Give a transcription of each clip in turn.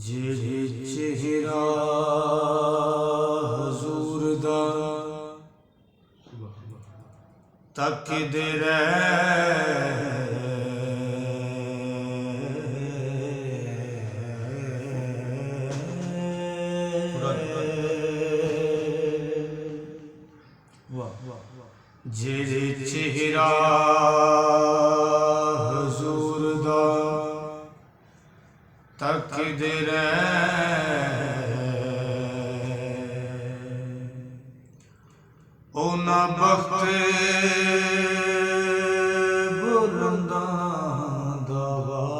जेड़े चेहरा हजूर दा तकदे जेड़े चेहरा हजूर दा तकदे ओना बख्त बुलंदा दा वास्ताई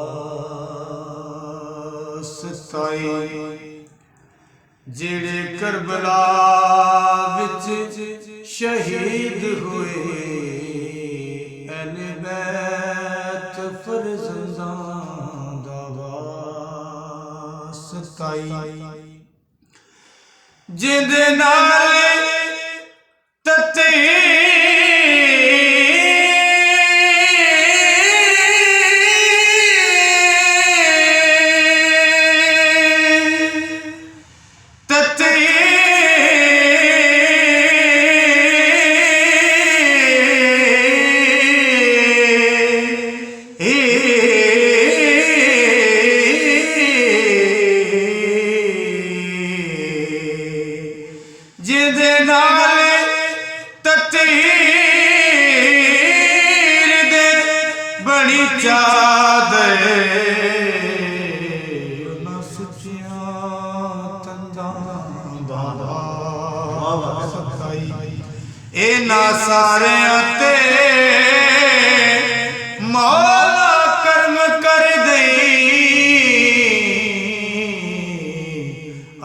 जेड़े करबला विच शहीद हुए अहले बैत फरज़ंदां दा वास्ताई जिंदे नाल तते जिंदे नाल ततीर दे बड़ी चादर ना सुचिया तंदां दा वास्ताई ए ना सारे ते मौला कर्म कर दई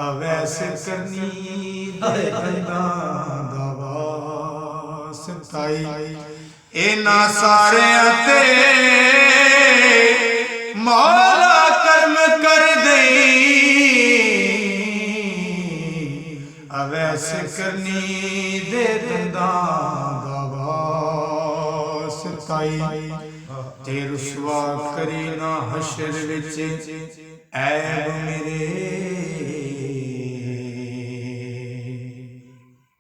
अवैस करनी ए ना सारे ते मौला कर्म कर दई अवैस करनी दे दंदां वास्ताई ते रुसवा करी ना हशर विच ऐब मेरे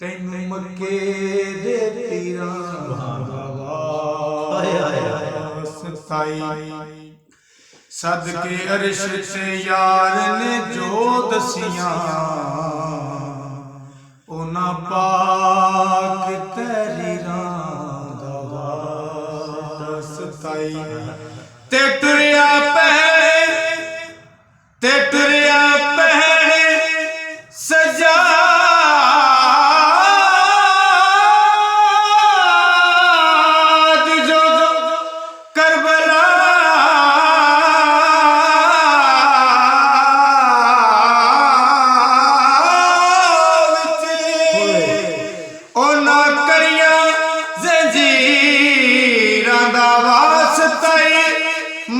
तैनू मक्के दे पीरां दा वास्ताई सदके अरश ते यार ने जो दसियां उना पाक तहरीरां दा वास्ताई ते टुरिया पहले सजा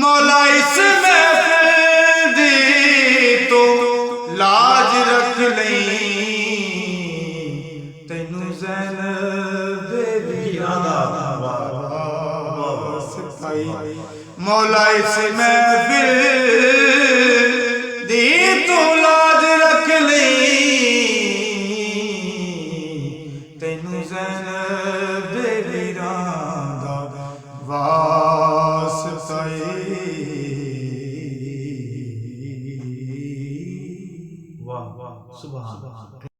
मौला इस महफिल दी तो लाज रख लई तैनू ज़ैनब दे वीरां दा वास्ताई मौला इस महफिल दी तो लाज रख लई तैनू ज़ैनब दे वीरां दा वास्ताई वाह वाह सुभान अल्लाह।